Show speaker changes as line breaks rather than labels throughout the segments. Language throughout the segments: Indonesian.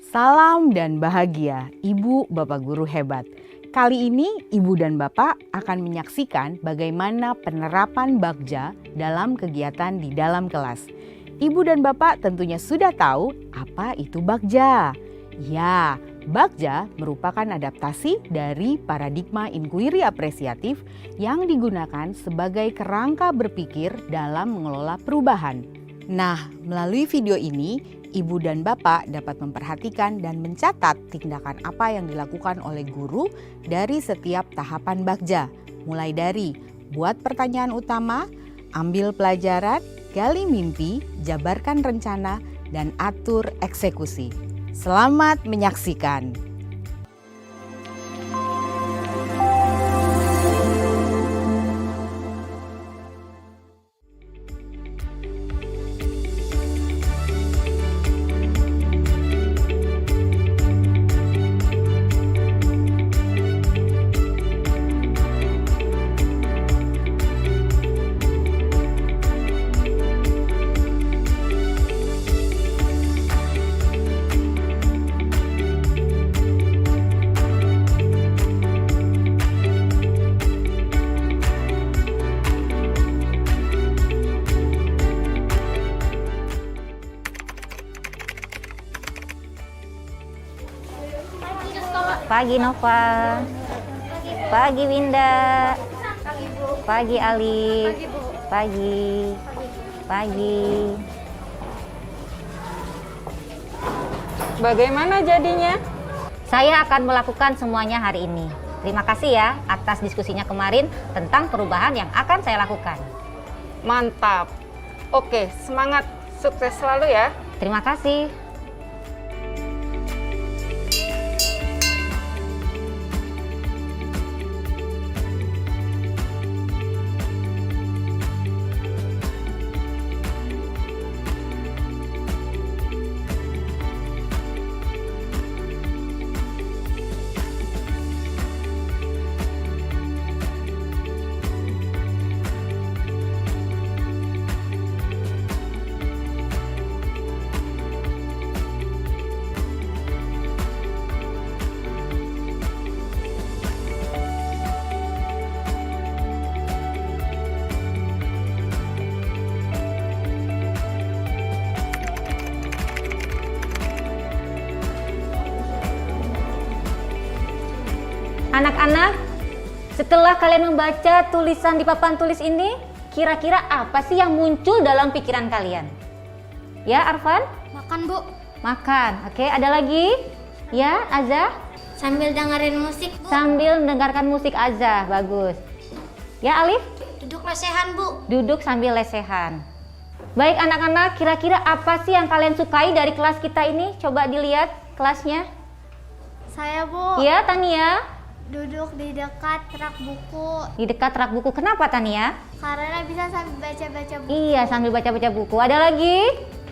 Salam dan bahagia, Ibu Bapak Guru hebat. Kali ini Ibu dan Bapak akan menyaksikan bagaimana penerapan Bagja dalam kegiatan di dalam kelas. Ibu dan Bapak tentunya sudah tahu apa itu Bagja. Ya, Bagja merupakan adaptasi dari paradigma inquiry apresiatif yang digunakan sebagai kerangka berpikir dalam mengelola perubahan. Nah, melalui video ini, Ibu dan Bapak dapat memperhatikan dan mencatat tindakan apa yang dilakukan oleh guru dari setiap tahapan Bagja. Mulai dari buat pertanyaan utama, ambil pelajaran, gali mimpi, jabarkan rencana, dan atur eksekusi. Selamat menyaksikan.
Pagi Nova, pagi Winda, pagi Alif, pagi.
Bagaimana jadinya?
Saya akan melakukan semuanya hari ini. Terima kasih ya atas diskusinya kemarin tentang perubahan yang akan saya lakukan.
Mantap. Oke, semangat. Sukses selalu ya.
Terima kasih. Anak-anak, setelah kalian membaca tulisan di papan tulis ini, kira-kira apa sih yang muncul dalam pikiran kalian? Ya, Arfan?
Makan, Bu.
Makan. Oke, ada lagi? Ya, Azza?
Sambil dengerin musik, Bu.
Sambil mendengarkan musik Azza. Bagus. Ya, Alif?
Duduk lesehan, Bu.
Duduk sambil lesehan. Baik anak-anak, kira-kira apa sih yang kalian sukai dari kelas kita ini? Coba dilihat kelasnya.
Saya, Bu.
Ya, Tania?
Duduk di dekat rak buku.
Di dekat rak buku. Kenapa, Tania?
Karena bisa sambil baca-baca buku.
Iya, sambil baca-baca buku. Ada lagi?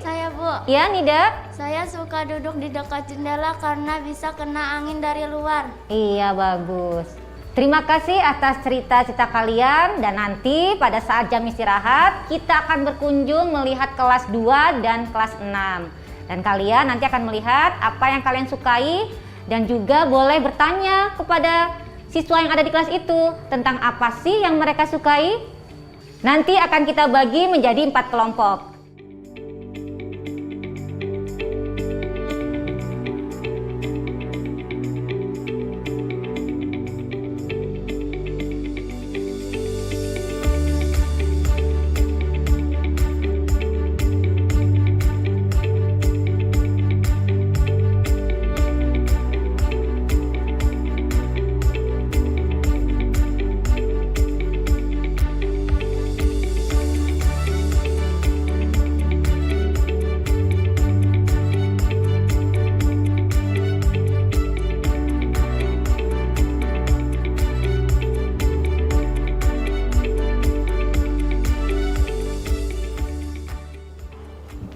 Saya, Bu.
Ya, Nida?
Saya suka duduk di dekat jendela karena bisa kena angin dari luar.
Iya, bagus. Terima kasih atas cerita-cerita kalian, dan nanti pada saat jam istirahat kita akan berkunjung melihat kelas 2 dan kelas 6. Dan kalian nanti akan melihat apa yang kalian sukai dan juga boleh bertanya kepada siswa yang ada di kelas itu tentang apa sih yang mereka sukai. Nanti akan kita bagi menjadi 4 kelompok.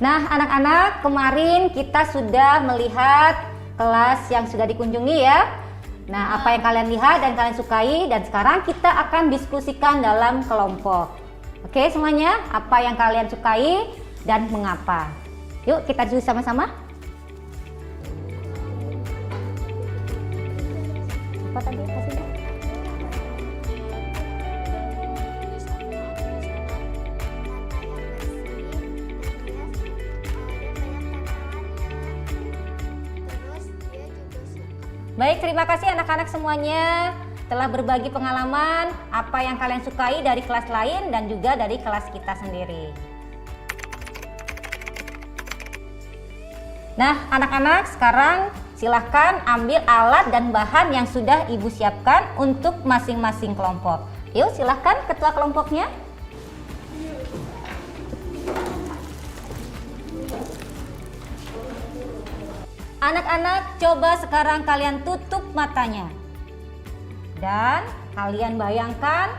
Nah, anak-anak, kemarin kita sudah melihat kelas yang sudah dikunjungi ya. Nah, apa yang kalian lihat dan kalian sukai, dan sekarang kita akan diskusikan dalam kelompok. Oke, semuanya, apa yang kalian sukai dan mengapa? Yuk, kita diskusi sama-sama. Apa tadi hasilnya? Baik, terima kasih anak-anak semuanya telah berbagi pengalaman apa yang kalian sukai dari kelas lain dan juga dari kelas kita sendiri. Nah, anak-anak sekarang silahkan ambil alat dan bahan yang sudah Ibu siapkan untuk masing-masing kelompok. Yuk, silahkan ketua kelompoknya. Anak-anak, coba sekarang kalian tutup matanya. Dan kalian bayangkan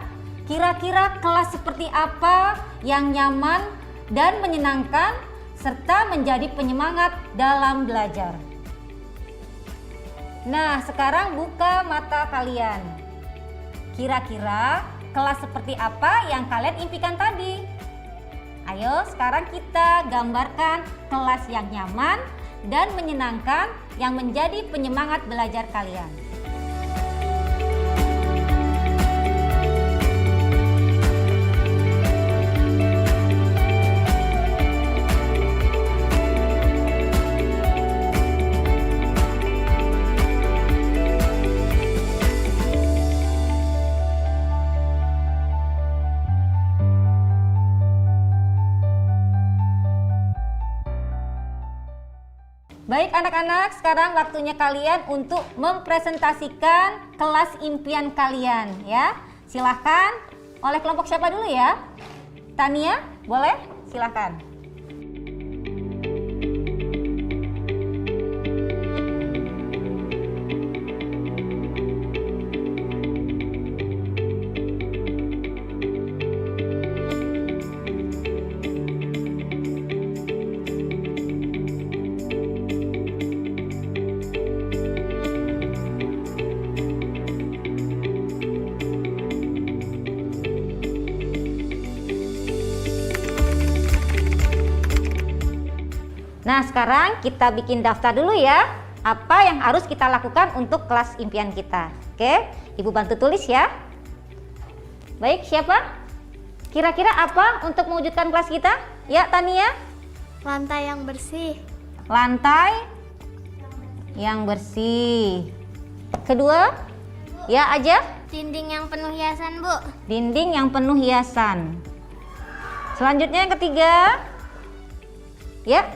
kira-kira kelas seperti apa yang nyaman dan menyenangkan serta menjadi penyemangat dalam belajar. Nah, sekarang buka mata kalian. Kira-kira kelas seperti apa yang kalian impikan tadi? Ayo, sekarang kita gambarkan kelas yang nyaman dan menyenangkan yang menjadi penyemangat belajar kalian. Baik anak-anak, sekarang waktunya kalian untuk mempresentasikan kelas impian kalian ya. Silahkan, oleh kelompok siapa dulu ya? Tania, boleh? Silahkan. Nah, sekarang kita bikin daftar dulu ya. Apa yang harus kita lakukan untuk kelas impian kita. Oke, Ibu bantu tulis ya. Baik, siapa? Kira-kira apa untuk mewujudkan kelas kita? Ya, Tania.
Lantai yang bersih.
Lantai yang bersih. Kedua, ya aja.
Dinding yang penuh hiasan, Bu.
Dinding yang penuh hiasan. Selanjutnya yang ketiga. Ya,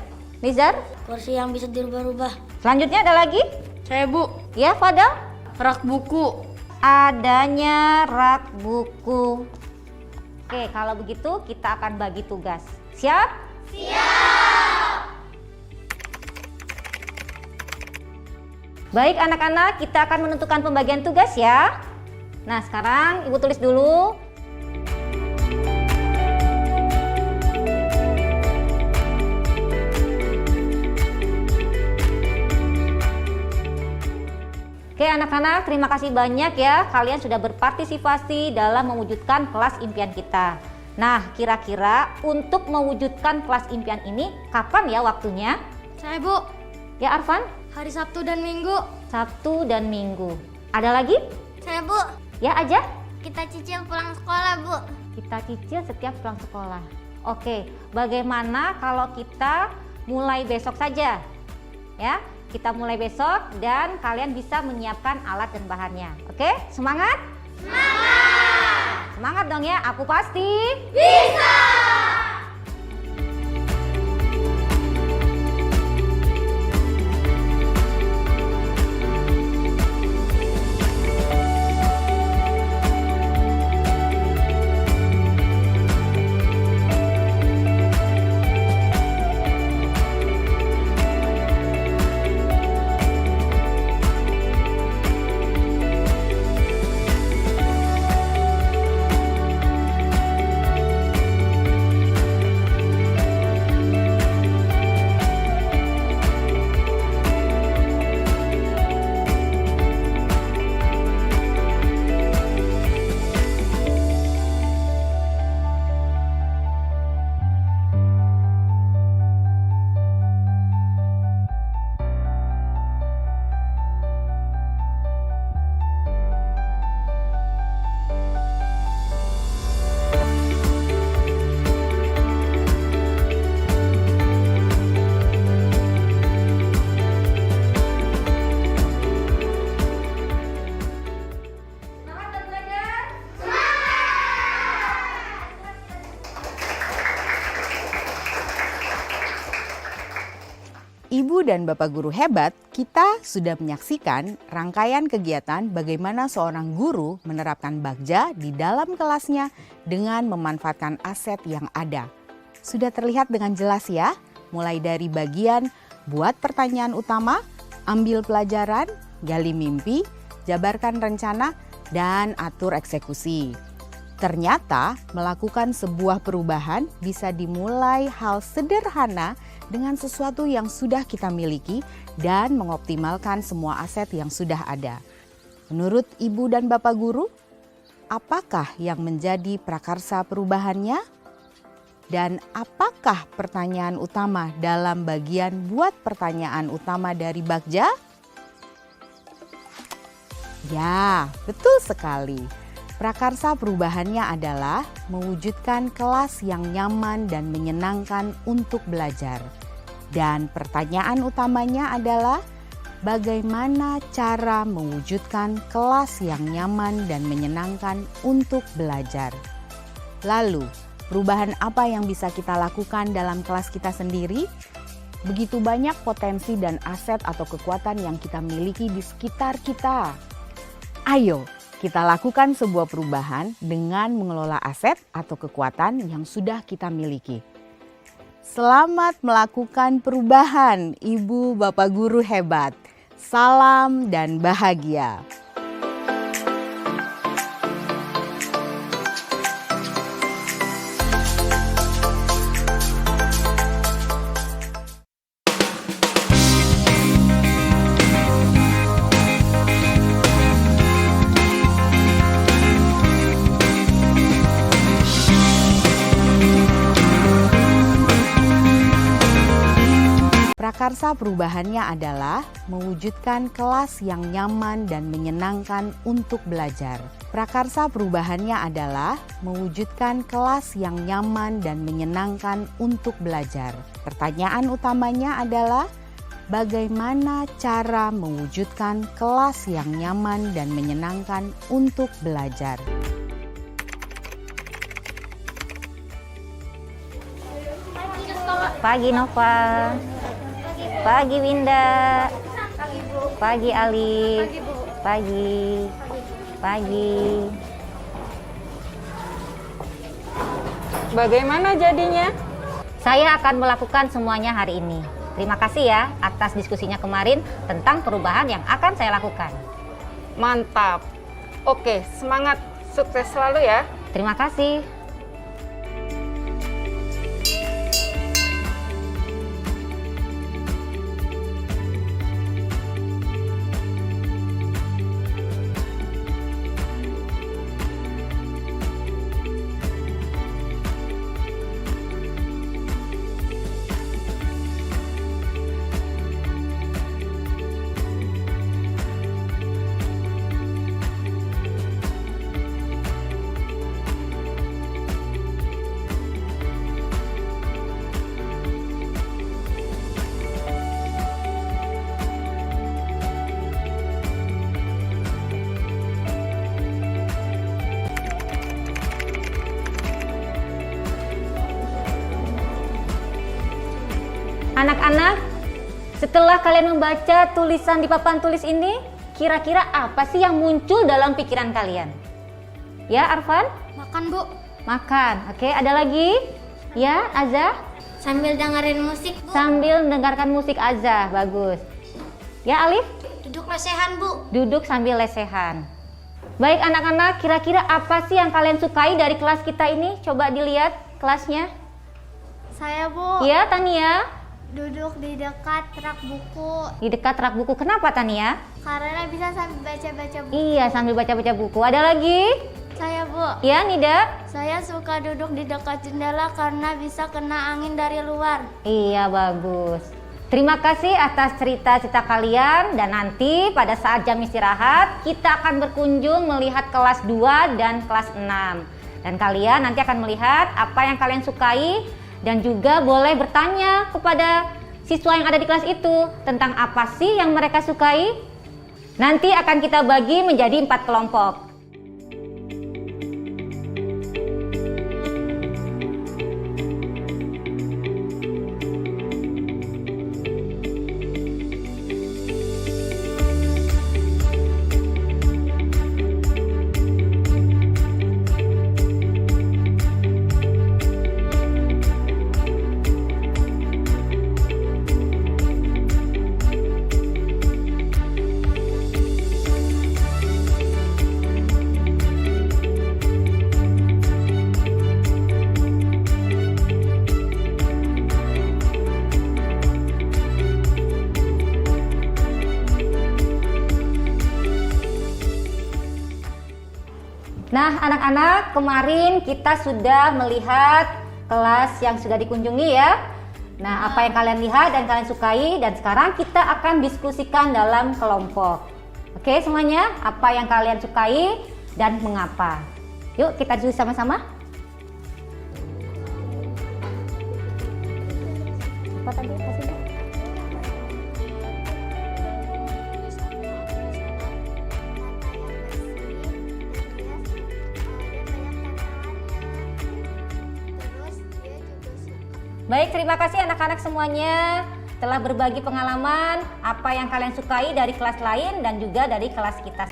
Nizar.
Kursi yang bisa dirubah-rubah.
Selanjutnya ada lagi?
Saya Bu,
Ya, Fadal.
rak buku.
Adanya rak buku. Oke, kalau begitu kita akan bagi tugas. Siap? Siap! Baik anak-anak, kita akan menentukan pembagian tugas ya. Nah, sekarang Ibu tulis dulu. Oke anak-anak, terima kasih banyak ya. Kalian sudah berpartisipasi dalam mewujudkan kelas impian kita. Nah, kira-kira untuk mewujudkan kelas impian ini kapan ya waktunya?
Saya, Bu.
Ya Arfan?
Hari Sabtu dan Minggu.
Sabtu dan Minggu. Ada lagi?
Saya, Bu.
Ya aja?
Kita cicil pulang sekolah, Bu.
Kita cicil setiap pulang sekolah. Oke, bagaimana kalau kita mulai besok saja? Ya, kita mulai besok dan kalian bisa menyiapkan alat dan bahannya. Oke, semangat? Semangat! Semangat dong ya, aku pasti bisa!
Ibu dan Bapak guru hebat, kita sudah menyaksikan rangkaian kegiatan bagaimana seorang guru menerapkan bagja di dalam kelasnya dengan memanfaatkan aset yang ada. Sudah terlihat dengan jelas ya, mulai dari bagian buat pertanyaan utama, ambil pelajaran, gali mimpi, jabarkan rencana, dan atur eksekusi. Ternyata melakukan sebuah perubahan bisa dimulai hal sederhana dengan sesuatu yang sudah kita miliki dan mengoptimalkan semua aset yang sudah ada. Menurut Ibu dan Bapak guru, apakah yang menjadi prakarsa perubahannya? Dan apakah pertanyaan utama dalam bagian buat pertanyaan utama dari bagja? Ya, betul sekali. Prakarsa perubahannya adalah mewujudkan kelas yang nyaman dan menyenangkan untuk belajar. Dan pertanyaan utamanya adalah bagaimana cara mewujudkan kelas yang nyaman dan menyenangkan untuk belajar. Lalu, perubahan apa yang bisa kita lakukan dalam kelas kita sendiri? Begitu banyak potensi dan aset atau kekuatan yang kita miliki di sekitar kita. Ayo, kita lakukan sebuah perubahan dengan mengelola aset atau kekuatan yang sudah kita miliki. Selamat melakukan perubahan, Ibu Bapak guru hebat. Salam dan bahagia. Prakarsa perubahannya adalah mewujudkan kelas yang nyaman dan menyenangkan untuk belajar. Prakarsa perubahannya adalah mewujudkan kelas yang nyaman dan menyenangkan untuk belajar. Pertanyaan utamanya adalah bagaimana cara mewujudkan kelas yang nyaman dan menyenangkan untuk belajar.
Pagi Nova. Pagi Winda. Pagi Alif. Pagi. Pagi.
Bagaimana jadinya?
Saya akan melakukan semuanya hari ini. Terima kasih ya atas diskusinya kemarin tentang perubahan yang akan saya lakukan.
Mantap. Oke, semangat. Sukses selalu ya.
Terima kasih. Anak-anak, setelah kalian membaca tulisan di papan tulis ini, kira-kira apa sih yang muncul dalam pikiran kalian? Ya, Arfan?
Makan, Bu.
Makan. Oke, ada lagi? Ya, Azza?
Sambil dengerin musik, Bu.
Sambil mendengarkan musik Azza. Bagus. Ya, Alif?
Duduk lesehan, Bu.
Duduk sambil lesehan. Baik anak-anak, kira-kira apa sih yang kalian sukai dari kelas kita ini? Coba dilihat kelasnya.
Saya, Bu.
Ya, Tania?
Duduk di dekat rak buku.
Di dekat rak buku. Kenapa, Tania?
Karena bisa sambil baca-baca buku.
Iya, sambil baca-baca buku. Ada lagi?
Saya, Bu.
Ya, Nida?
Saya suka duduk di dekat jendela karena bisa kena angin dari luar.
Iya, bagus. Terima kasih atas cerita-cerita kalian dan nanti pada saat jam istirahat kita akan berkunjung melihat kelas 2 dan kelas 6. Dan kalian nanti akan melihat apa yang kalian sukai dan juga boleh bertanya kepada siswa yang ada di kelas itu tentang apa sih yang mereka sukai. Nanti akan kita bagi menjadi 4 kelompok. anak-anak, kemarin kita sudah melihat kelas yang sudah dikunjungi ya. Nah, apa yang kalian lihat dan kalian sukai, dan sekarang kita akan diskusikan dalam kelompok. Oke semuanya, apa yang kalian sukai dan mengapa? Yuk kita diskusi sama-sama. Apa tadi? Kasih. Baik, terima kasih anak-anak semuanya telah berbagi pengalaman apa yang kalian sukai dari kelas lain dan juga dari kelas kita.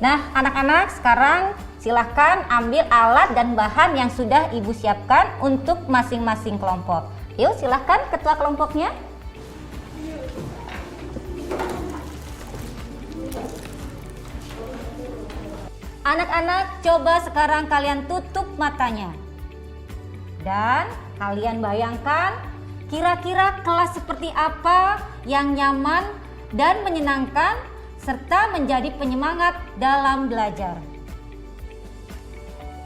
Nah, anak-anak sekarang silahkan ambil alat dan bahan yang sudah Ibu siapkan untuk masing-masing kelompok. Yuk, silahkan ketua kelompoknya. Anak-anak, coba sekarang kalian tutup matanya. Dan kalian bayangkan kira-kira kelas seperti apa yang nyaman dan menyenangkan serta menjadi penyemangat dalam belajar.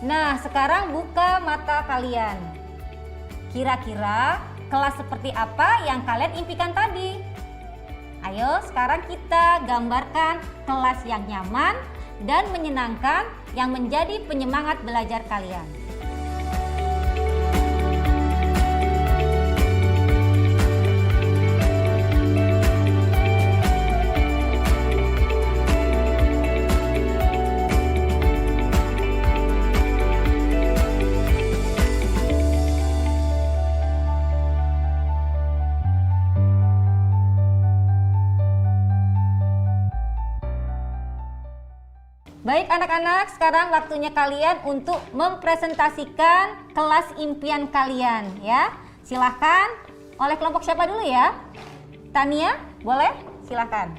Nah, sekarang buka mata kalian. Kira-kira kelas seperti apa yang kalian impikan tadi? Ayo sekarang kita gambarkan kelas yang nyaman dan menyenangkan yang menjadi penyemangat belajar kalian. Baik anak-anak, sekarang waktunya kalian untuk mempresentasikan kelas impian kalian ya. Silahkan, oleh kelompok siapa dulu ya? Tania, boleh? Silahkan.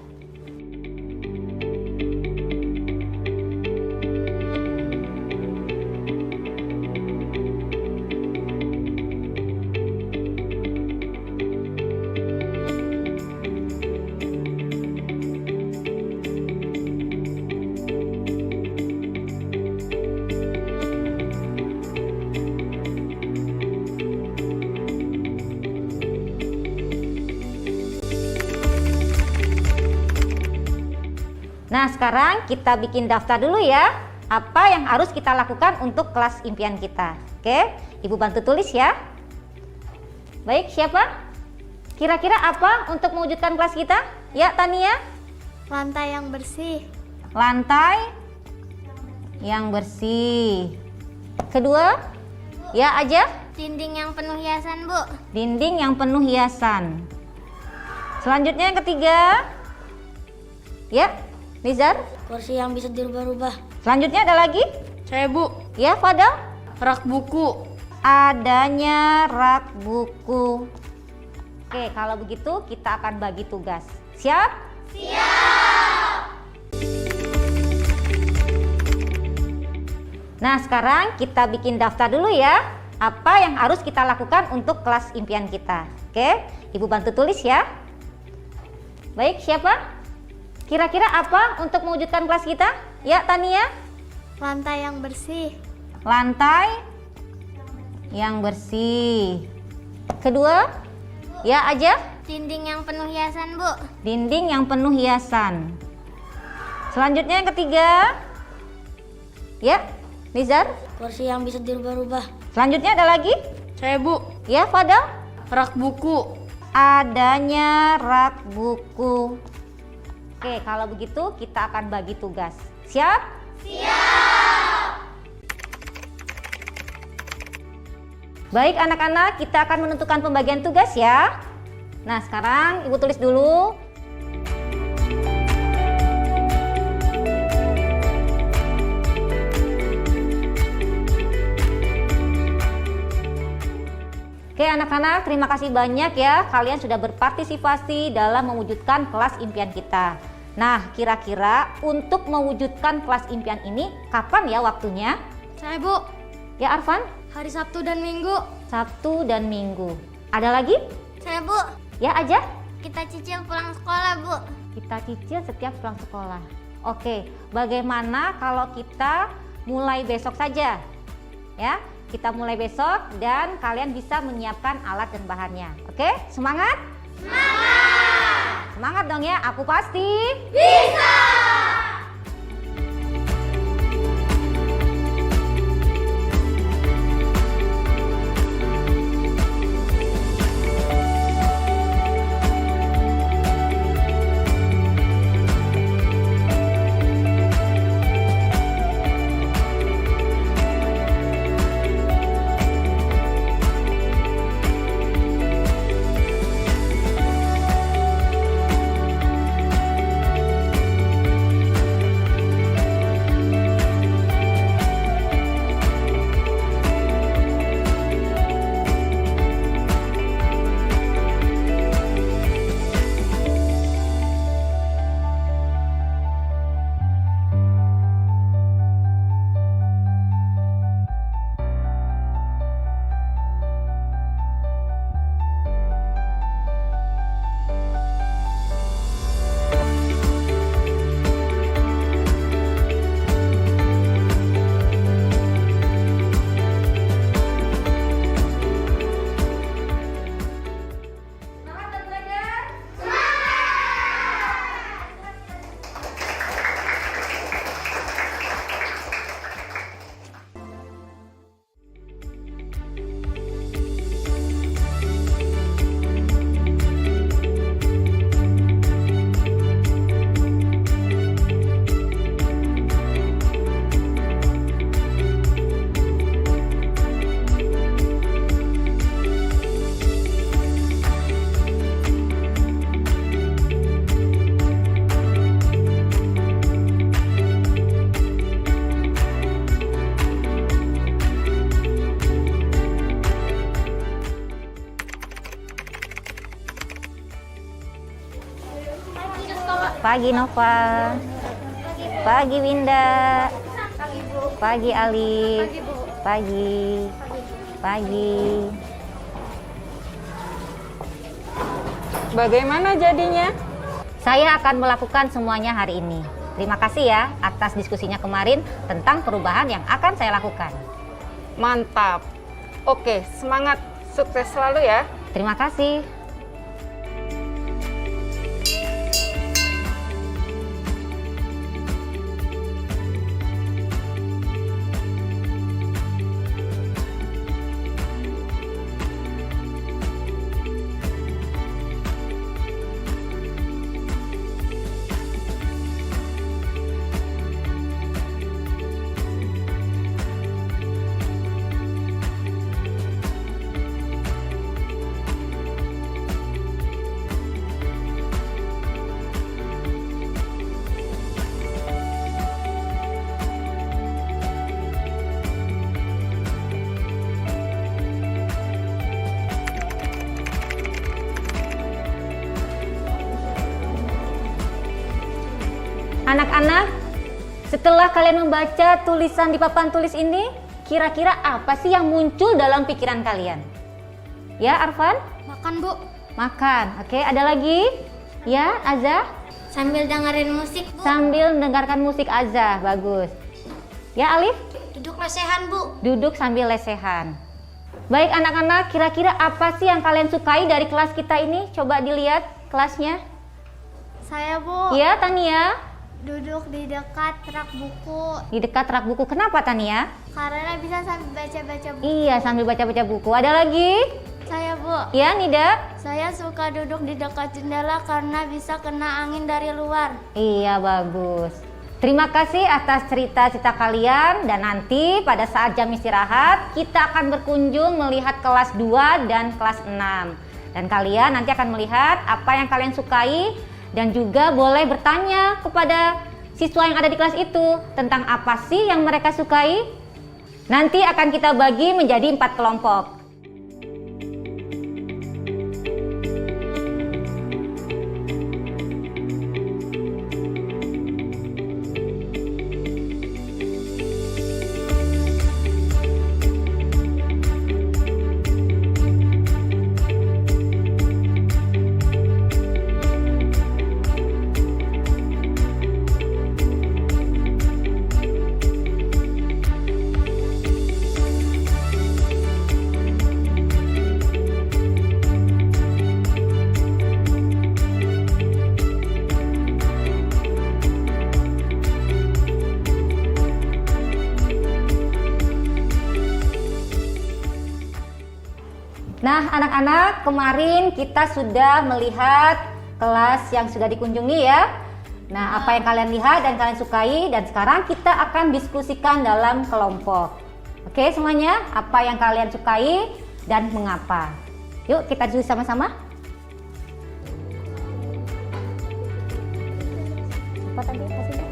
Nah, sekarang kita bikin daftar dulu ya. Apa yang harus kita lakukan untuk kelas impian kita. Oke, Ibu bantu tulis ya. Baik, siapa? Kira-kira apa untuk mewujudkan kelas kita? Ya, Tania?
Lantai yang bersih.
Lantai yang bersih. Kedua? Ya, aja?
Dinding yang penuh hiasan, Bu.
Dinding yang penuh hiasan. Selanjutnya yang ketiga? Ya, Nizar?
Kursi yang bisa dirubah-rubah.
Selanjutnya ada lagi?
Saya Bu,
Ya, Fadal?
rak buku.
Adanya rak buku. Oke, kalau begitu kita akan bagi tugas. Siap? Siap! Nah, sekarang kita bikin daftar dulu ya. Apa yang harus kita lakukan untuk kelas impian kita. Oke, Ibu bantu tulis ya. Baik, siapa? Kira-kira apa untuk mewujudkan kelas kita? Ya, Tania?
Lantai yang bersih.
Lantai yang bersih. Kedua? Ya, aja?
Dinding yang penuh hiasan, Bu.
Dinding yang penuh hiasan. Selanjutnya yang ketiga? Ya, Nizar?
Kursi yang bisa dirubah-rubah.
Selanjutnya ada lagi?
Saya Bu,
Ya, Fadal?
rak buku.
Adanya rak buku. Oke, kalau begitu kita akan bagi tugas. Siap? Siap! Baik anak-anak, kita akan menentukan pembagian tugas ya. Nah, sekarang Ibu tulis dulu. Oke anak-anak, terima kasih banyak ya. Kalian sudah berpartisipasi dalam mewujudkan kelas impian kita. Nah, kira-kira untuk mewujudkan kelas impian ini kapan ya waktunya?
Saya Bu,
Ya Arfan?
hari Sabtu dan Minggu.
Sabtu dan Minggu. Ada lagi?
Saya, Bu.
Ya aja?
Kita cicil pulang sekolah, Bu.
Kita cicil setiap pulang sekolah. Oke, bagaimana kalau kita mulai besok saja? Ya, kita mulai besok dan kalian bisa menyiapkan alat dan bahannya. Oke, semangat? Semangat! Semangat dong ya, aku pasti bisa! Pagi Nova. Pagi Winda. Pagi Alif. Pagi. Pagi.
Bagaimana jadinya?
Saya akan melakukan semuanya hari ini. Terima kasih ya atas diskusinya kemarin tentang perubahan yang akan saya lakukan.
Mantap. Oke, semangat. Sukses selalu ya.
Terima kasih. Anak-anak, setelah kalian membaca tulisan di papan tulis ini, kira-kira apa sih yang muncul dalam pikiran kalian? Ya, Arfan?
Makan, Bu.
Makan. Oke, ada lagi? Ya, Azza?
Sambil dengerin musik, Bu.
Sambil mendengarkan musik Azza. Bagus. Ya, Alif?
Duduk lesehan, Bu.
Duduk sambil lesehan. Baik anak-anak, kira-kira apa sih yang kalian sukai dari kelas kita ini? Coba dilihat kelasnya.
Saya, Bu.
Ya, Tania?
Duduk di dekat rak buku.
Di dekat rak buku. Kenapa, Tania?
Karena bisa sambil baca-baca buku.
Iya, sambil baca-baca buku. Ada lagi?
Saya, Bu.
Ya, Nida?
Saya suka duduk di dekat jendela karena bisa kena angin dari luar.
Iya, bagus. Terima kasih atas cerita-cerita kalian dan nanti pada saat jam istirahat kita akan berkunjung melihat kelas 2 dan kelas 6. Dan kalian nanti akan melihat apa yang kalian sukai dan juga boleh bertanya kepada siswa yang ada di kelas itu tentang apa sih yang mereka sukai. Nanti akan kita bagi menjadi 4 kelompok. Nah, anak-anak, kemarin kita sudah melihat kelas yang sudah dikunjungi ya. Nah, apa yang kalian lihat dan kalian sukai, dan sekarang kita akan diskusikan dalam kelompok. Oke, semuanya, apa yang kalian sukai dan mengapa? Yuk, kita diskusi sama-sama. Apa tadi hasilnya?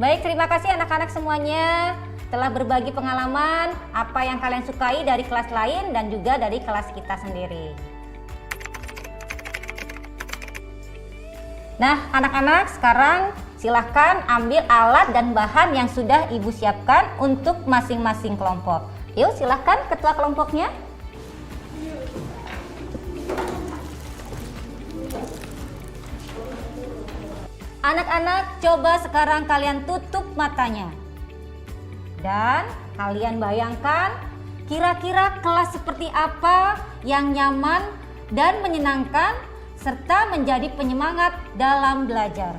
Baik, terima kasih anak-anak semuanya telah berbagi pengalaman apa yang kalian sukai dari kelas lain dan juga dari kelas kita sendiri. Nah, anak-anak sekarang silahkan ambil alat dan bahan yang sudah Ibu siapkan untuk masing-masing kelompok. Yuk, silahkan ketua kelompoknya. Anak-anak, coba sekarang kalian tutup matanya. Dan kalian bayangkan kira-kira kelas seperti apa yang nyaman dan menyenangkan serta menjadi penyemangat dalam belajar.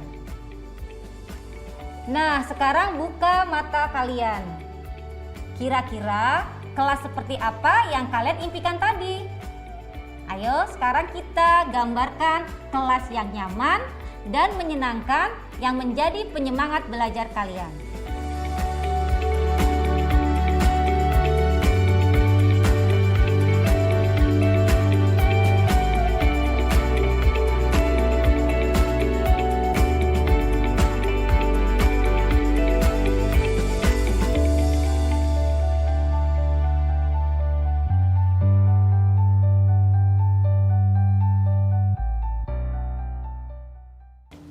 Nah, sekarang buka mata kalian. Kira-kira kelas seperti apa yang kalian impikan tadi? Ayo, sekarang kita gambarkan kelas yang nyaman dan menyenangkan yang menjadi penyemangat belajar kalian.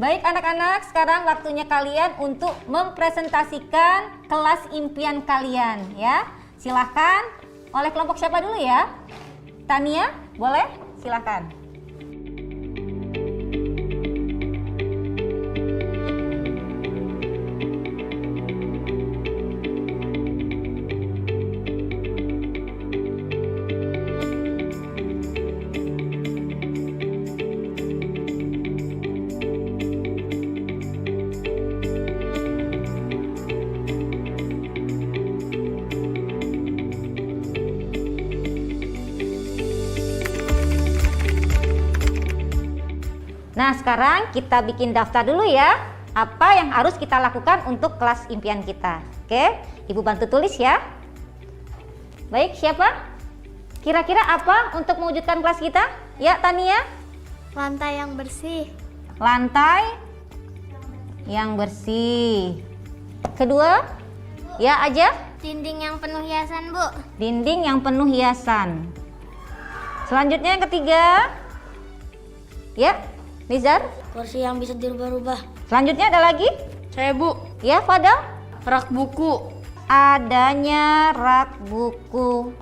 Baik anak-anak, sekarang waktunya kalian untuk mempresentasikan kelas impian kalian ya. Silahkan, oleh kelompok siapa dulu ya? Tania, boleh? Silahkan. Nah, sekarang kita bikin daftar dulu ya. Apa yang harus kita lakukan untuk kelas impian kita. Oke, Ibu bantu tulis ya. Baik, siapa? Kira-kira apa untuk mewujudkan kelas kita? Ya, Tania?
Lantai yang bersih.
Lantai yang bersih. Kedua? Ya aja?
Dinding yang penuh hiasan, Bu.
Dinding yang penuh hiasan. Selanjutnya yang ketiga? Ya, Nizar?
Kursi yang bisa dirubah-rubah.
Selanjutnya ada lagi?
Saya, Bu.
Ya, Fadal?
Rak buku.
Adanya rak buku.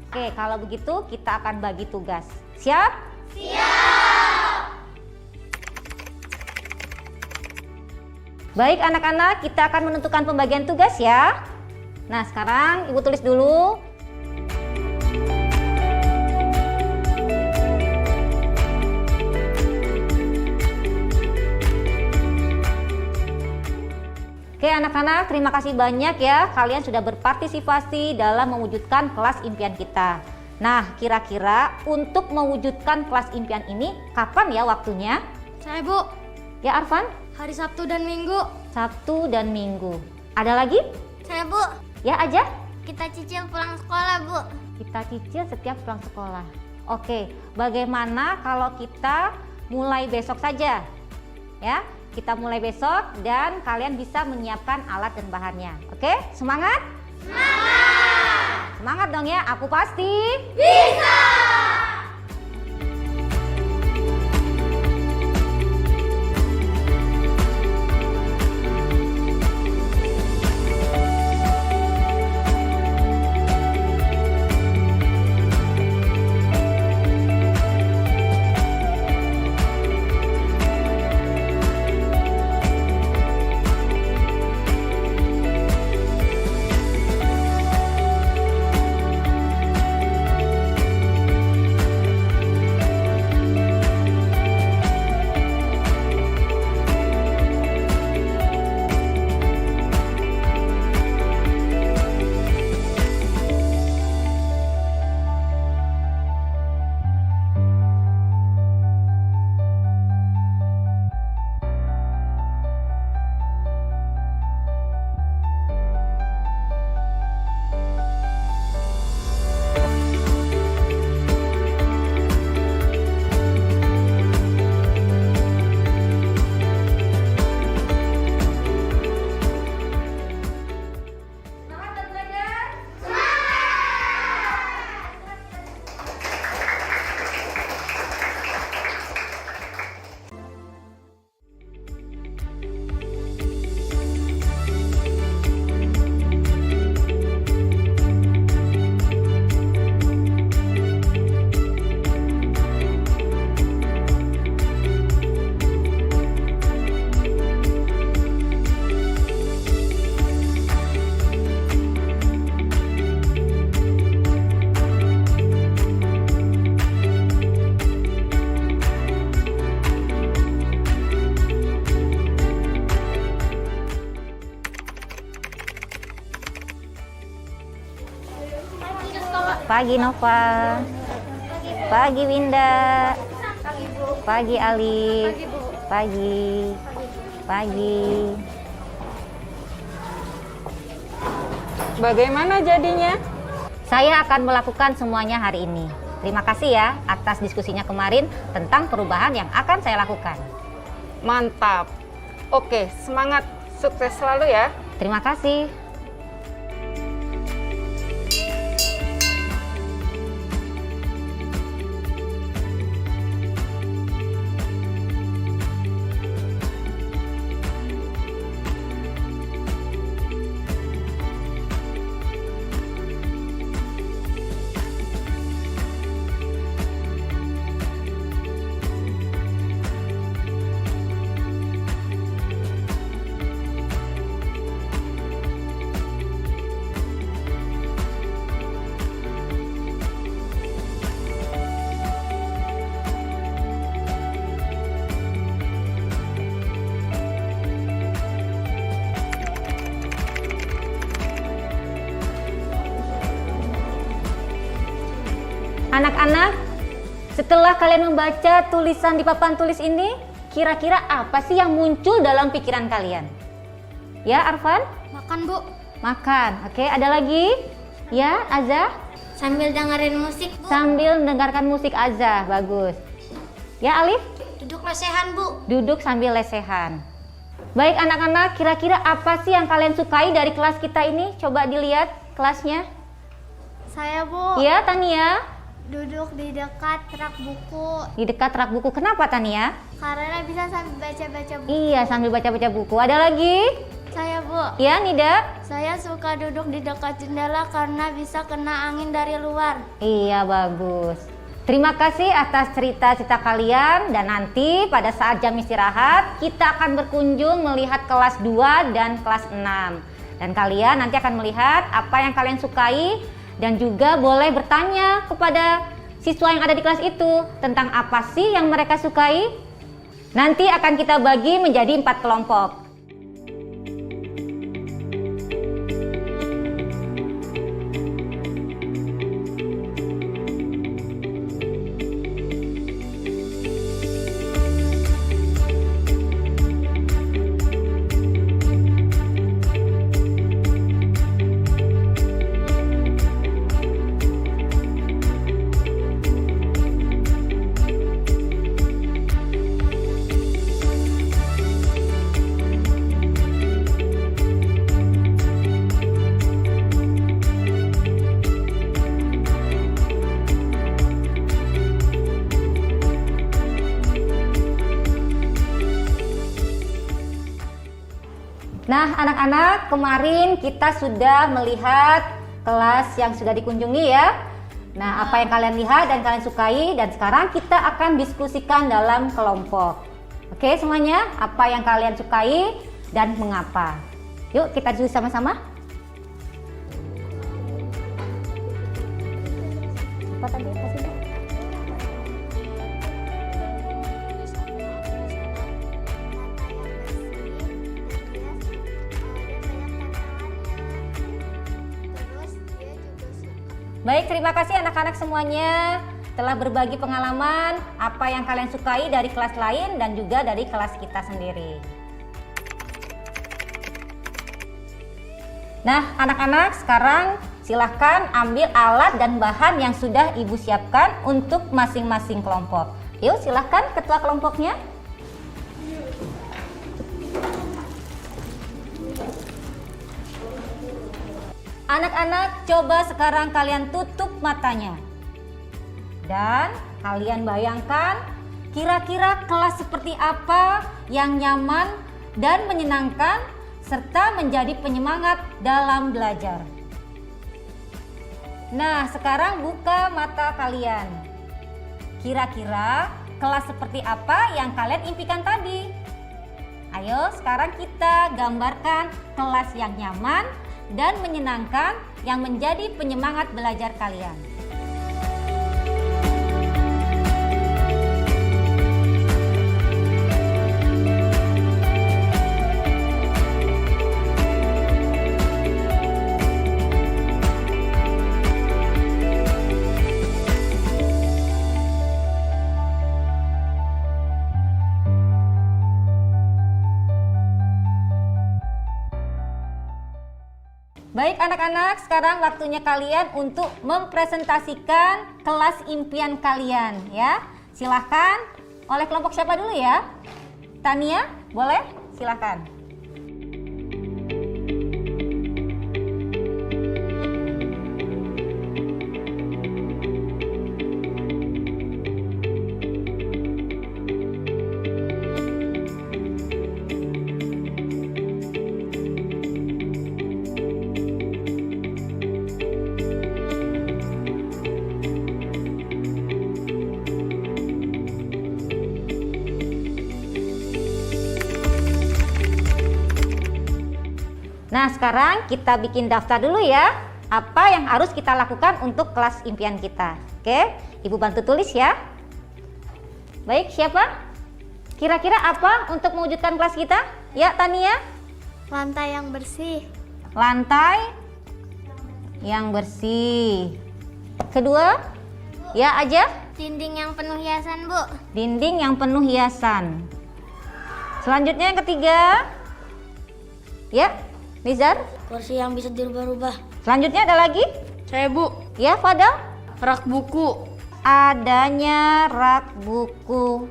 Oke, kalau begitu kita akan bagi tugas. Siap? Siap! Baik anak-anak, kita akan menentukan pembagian tugas ya. Nah, sekarang Ibu tulis dulu. Oke anak-anak, terima kasih banyak ya, kalian sudah berpartisipasi dalam mewujudkan kelas impian kita. Nah, kira-kira untuk mewujudkan kelas impian ini kapan ya waktunya?
Saya, Bu.
Ya Arfan?
Hari Sabtu dan Minggu.
Sabtu dan Minggu. Ada lagi?
Saya, Bu.
Ya aja?
Kita cicil pulang sekolah, Bu.
Kita cicil setiap pulang sekolah. Oke, bagaimana kalau kita mulai besok saja? Ya, kita mulai besok dan kalian bisa menyiapkan alat dan bahannya. Oke, semangat? Semangat! Semangat dong ya, aku pasti bisa! Pagi Nova. Pagi Winda. Pagi Alif. Pagi. Pagi.
Bagaimana jadinya?
Saya akan melakukan semuanya hari ini. Terima kasih ya atas diskusinya kemarin tentang perubahan yang akan saya lakukan.
Mantap. Oke, semangat. Sukses selalu ya.
Terima kasih. Anak-anak, setelah kalian membaca tulisan di papan tulis ini, kira-kira apa sih yang muncul dalam pikiran kalian? Ya, Arfan?
Makan, Bu.
Makan. Oke, ada lagi? Ya, Azza?
Sambil dengerin musik, Bu.
Sambil mendengarkan musik Azza. Bagus. Ya, Alif?
Duduk lesehan, Bu.
Duduk sambil lesehan. Baik anak-anak, kira-kira apa sih yang kalian sukai dari kelas kita ini? Coba dilihat kelasnya.
Saya, Bu.
Ya, Tania?
Duduk di dekat rak buku
Di dekat rak buku. Kenapa, Tania?
karena bisa sambil baca-baca buku.
Iya, sambil baca-baca buku. Ada lagi?
Saya, Bu.
Ya, Nida?
Saya suka duduk di dekat jendela karena bisa kena angin dari luar.
Iya, bagus. Terima kasih atas cerita-cerita kalian, dan nanti pada saat jam istirahat kita akan berkunjung melihat kelas 2 dan kelas 6. Dan kalian nanti akan melihat apa yang kalian sukai dan juga boleh bertanya kepada siswa yang ada di kelas itu tentang apa sih yang mereka sukai. Nanti akan kita bagi menjadi 4 kelompok. Nah, anak-anak, kemarin kita sudah melihat kelas yang sudah dikunjungi ya. Nah, apa yang kalian lihat dan kalian sukai, dan sekarang kita akan diskusikan dalam kelompok. Oke, semuanya, apa yang kalian sukai dan mengapa? Yuk, kita diskusi sama-sama. Apa tadi? Kasih dong. Baik, terima kasih anak-anak semuanya telah berbagi pengalaman apa yang kalian sukai dari kelas lain dan juga dari kelas kita sendiri. Nah, anak-anak, sekarang silahkan ambil alat dan bahan yang sudah Ibu siapkan untuk masing-masing kelompok. Yuk, silahkan ketua kelompoknya. Anak-anak, coba sekarang kalian tutup matanya. Dan kalian bayangkan kira-kira kelas seperti apa yang nyaman dan menyenangkan serta menjadi penyemangat dalam belajar. Nah, sekarang buka mata kalian. Kira-kira kelas seperti apa yang kalian impikan tadi? Ayo, sekarang kita gambarkan kelas yang nyaman dan menyenangkan yang menjadi penyemangat belajar kalian. Baik anak-anak, sekarang waktunya kalian untuk mempresentasikan kelas impian kalian ya. Silahkan, oleh kelompok siapa dulu ya? Tania, boleh? Silahkan. Nah, sekarang kita bikin daftar dulu ya. Apa yang harus kita lakukan untuk kelas impian kita? Oke, Ibu bantu tulis ya. Baik, siapa? Kira-kira apa untuk mewujudkan kelas kita? Ya, Tania.
Lantai yang bersih.
Lantai yang bersih. Kedua, ya aja.
Dinding yang penuh hiasan, Bu.
Dinding yang penuh hiasan. Selanjutnya yang ketiga. Ya, Nizar.
Kursi yang bisa dirubah-rubah.
Selanjutnya ada lagi?
Saya, Bu.
Ya, Fadal.
Rak buku.
Adanya rak buku.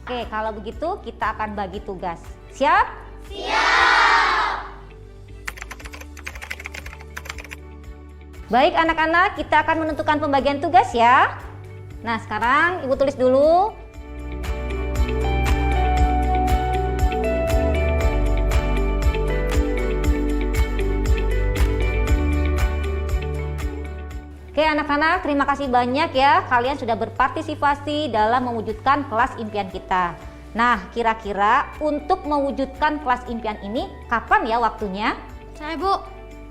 Oke, kalau begitu kita akan bagi tugas. Siap? Siap! Baik anak-anak, kita akan menentukan pembagian tugas ya. Nah, sekarang Ibu tulis dulu. Oke anak-anak, terima kasih banyak ya. Kalian sudah berpartisipasi dalam mewujudkan kelas impian kita. Nah, kira-kira untuk mewujudkan kelas impian ini kapan ya waktunya?
Saya, Bu.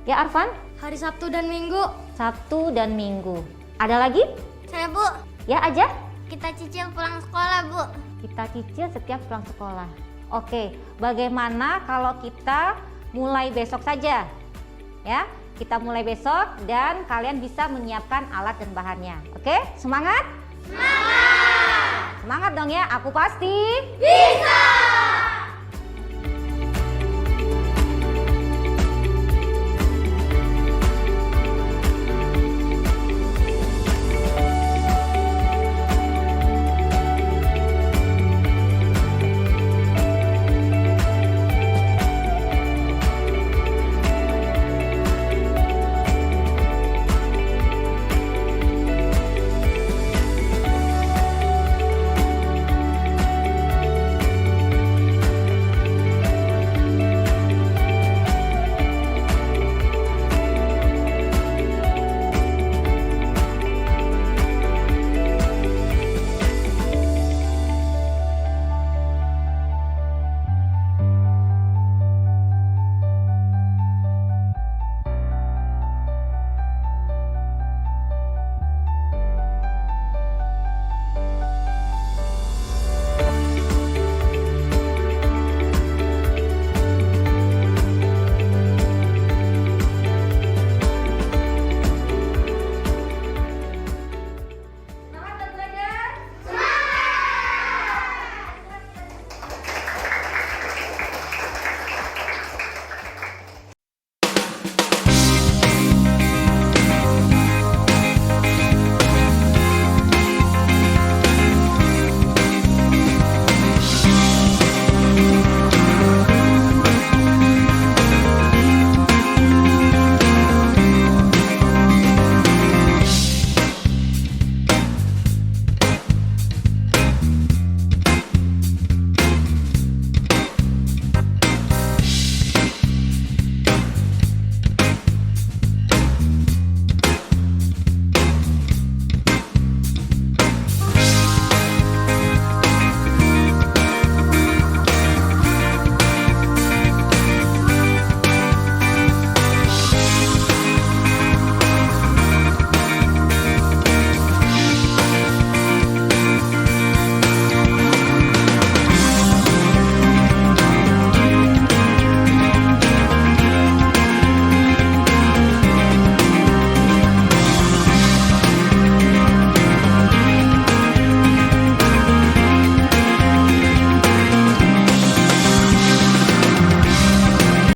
Ya Arfan?
Hari Sabtu dan Minggu.
Sabtu dan Minggu. Ada lagi?
Saya, Bu.
Ya aja?
Kita cicil pulang sekolah, Bu.
Kita cicil setiap pulang sekolah. Oke, bagaimana kalau kita mulai besok saja? Ya, kita mulai besok dan kalian bisa menyiapkan alat dan bahannya. Oke, semangat? Semangat! Semangat dong ya, aku pasti bisa!